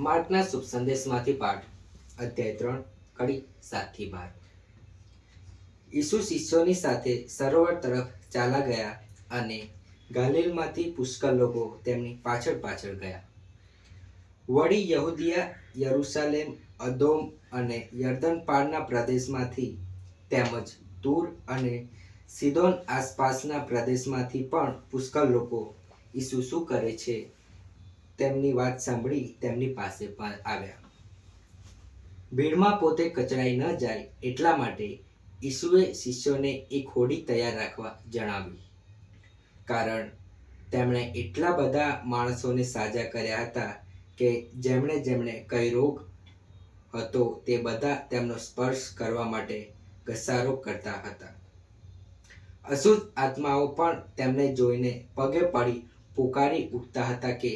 માર્કના શુભ સંદેશમાંથી પાઠ અધ્યાય 3 કડી 7-12। ઈસુ શિષ્યોની સાથે સરોવર તરફ ચાલા ગયા અને ગાલિલમાંથી પુષ્કળ લોકો તેમની પાછળ પાછળ ગયા। વળી યહૂદિયા, યરૂશાલેમ, અદોમ અને યર્દન પારના પ્રદેશમાંથી તેમજ તૂર અને સીદોન આસપાસના પ્રદેશમાંથી પણ પુષ્કળ લોકો ઈસુ શું કરે છે તેમની વાત સાંભળી તેમની પાસે આવ્યા। ભીડમાં પોતે કચડાઈ ન જાય એટલા માટે ઈસુએ શિષ્યોને એક હોડી તૈયાર રાખવા જણાવી, કારણ તેમણે એટલા બધા માણસોને સાજા કર્યા હતા કે જેમણે જેમણે કઈ રોગ હતો તે બધા તેમનો સ્પર્શ કરવા માટે ઘસારો કરતા હતા। અશુદ્ધ આત્માઓ પણ તેમને જોઈને પગે પડી પુકારી ઉઠતા હતા કે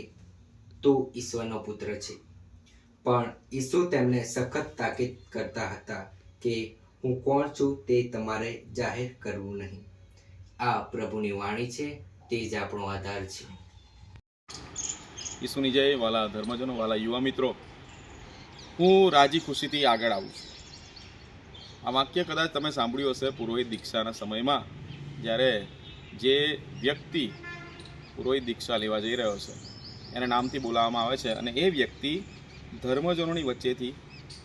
તું ઈશ્વરનો પુત્ર છે। પણ ઈસુ તેમને સખત તાકીદ કરતા હતા કે હું કોણ છું તે તમારે જાહેર કરવું નહીં। આ પ્રભુની વાણી છે, તે જ આપણો આધાર છે। ઈસુની જય। વાલા ધર્મજનો, વાલા યુવા મિત્રો, હું રાજી ખુશીથી આગળ આવું છું। આ વાક્ય કદાચ તમે સાંભળ્યું હશે પુરોહિત દીક્ષાના સમયમાં, જ્યારે જે વ્યક્તિ પુરોહિત દીક્ષા લેવા જઈ રહ્યો છે એને નામથી બોલાવવામાં આવે છે અને એ વ્યક્તિ ધર્મજનોની વચ્ચેથી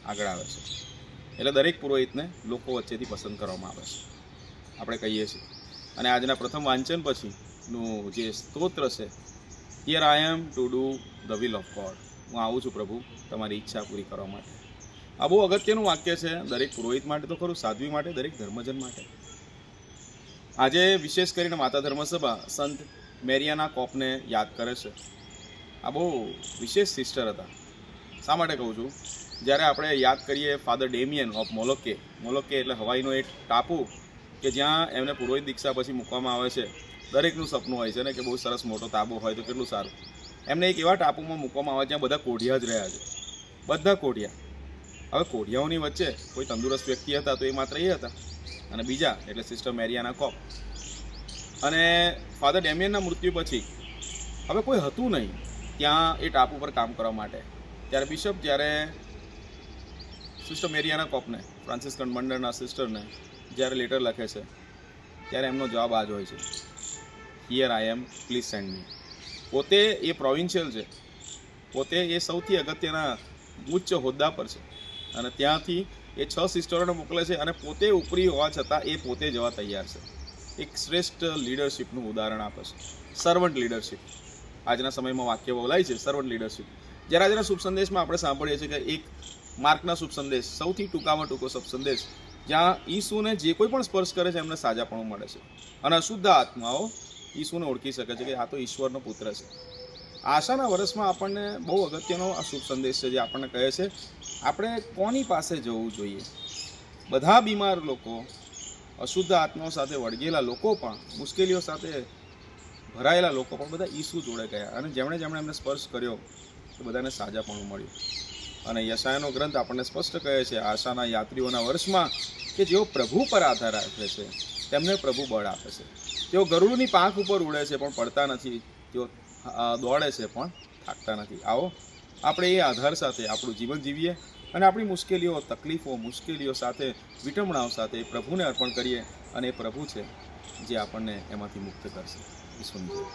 આગળ આવે છે। એટલે દરેક પુરોહિતને લોકો વચ્ચેથી પસંદ કરવામાં આવે છે, આપણે કહીએ છીએ। અને આજના પ્રથમ વાંચન પછીનું જે સ્તોત્ર છે, here I am to do the will of God, હું આવું છું પ્રભુ તમારી ઈચ્છા પૂરી કરવા માટે। આ બહુ અગત્યનું વાક્ય છે, દરેક પુરોહિત માટે તો ખરું, સાધ્વી માટે, દરેક ધર્મજન માટે। આજે વિશેષ કરીને માતા ધર્મસભા સંત મેરિયાના કોપને યાદ કરે છે। આ બહુ વિશેષ સિસ્ટર હતા। શા માટે કહું છું? જ્યારે આપણે યાદ કરીએ ફાધર ડેમિયન ઓફ મોલોકે, મોલોકે એટલે હવાઈનો એક ટાપુ કે જ્યાં એમને પુરોહિત દીક્ષા પછી મૂકવામાં આવે છે। દરેકનું સપનું હોય છે ને કે બહુ સરસ મોટો તાબો હોય તો કેટલું સારું। એમને એક એવા ટાપુમાં મૂકવામાં આવે જ્યાં બધા કોઢિયા જ રહ્યા છે, બધા કોઢિયા। હવે કોઢિયાઓની વચ્ચે કોઈ તંદુરસ્ત વ્યક્તિ હતા તો એ માત્ર એ હતા, અને બીજા એટલે સિસ્ટર મેરિયાના કોપ। અને ફાધર ડેમિયનના મૃત્યુ પછી હવે કોઈ હતું નહીં ત્યાં એ ટાપુ પર કામ કરવા માટે। ત્યારે બિશપ જ્યારે સિસ્ટર મેરિયાના કોપને, ફ્રાન્સિસ્કન મંડળના સિસ્ટરને જ્યારે લેટર લખે છે ત્યારે એમનો જવાબ આ જ હોય છે, here I am, please send me. પોતે એ પ્રોવિન્શિયલ છે, પોતે એ સૌથી અગત્યના ઉચ્ચ હોદ્દા પર છે, અને ત્યાંથી એ 6 સિસ્ટરોને મોકલે છે અને પોતે ઉપરી હોવા છતાં એ પોતે જવા તૈયાર છે। એક શ્રેષ્ઠ લીડરશિપનું ઉદાહરણ આપે છે, સર્વન્ટ લીડરશિપ। આજના સમયમાં વાક્ય બોલાય છે, સર્વન્ટ લીડરશિપ। જ્યારે આજના શુભ સંદેશમાં આપણે સાંભળીએ છીએ કે એક માર્કના શુભ સંદેશ, સૌથી ટૂંકામાં ટૂંકો શુભ સંદેશ, જ્યાં ઈસુને જે કોઈ પણ સ્પર્શ કરે છે એમને સાજાપણું મળે છે, અને અશુદ્ધ આત્માઓ ઈસુને ઓળખી શકે છે કે આ તો ઈશ્વરનો પુત્ર છે। આશાના વર્ષમાં આપણને બહુ અગત્યનો આ શુભ સંદેશ છે, જે આપણને કહે છે આપણે કોની પાસે જવું જોઈએ। બધા બીમાર લોકો, અશુદ્ધ આત્માઓ સાથે વળગેલા લોકો પણ, મુશ્કેલીઓ સાથે ભરાયેલા લોકો પણ બધા ઈસુ જોડે ગયા, અને જેમણે જેમણે એમને સ્પર્શ કર્યો એ બધાને સાજાપણું મળ્યું। અને યશાયાનો ગ્રંથ આપણને સ્પષ્ટ કહે છે આશાના યાત્રીઓના વર્ષમાં કે જેઓ પ્રભુ પર આધાર રાખે છે તેમને પ્રભુ બળ આપે છે। તેઓ ગરુડની પાંખ ઉપર ઉડે છે પણ પડતા નથી, તેઓ દોડે છે પણ થાકતા નથી। આવો આપણે એ આધાર સાથે આપણું જીવન જીવીએ અને આપણી મુશ્કેલીઓ, તકલીફો, મુશ્કેલીઓ સાથે, વિટંબણાઓ સાથે પ્રભુને અર્પણ કરીએ, અને એ પ્રભુ છે જે આપણને એમાંથી મુક્ત કરશે। ઈશ્વરની જય।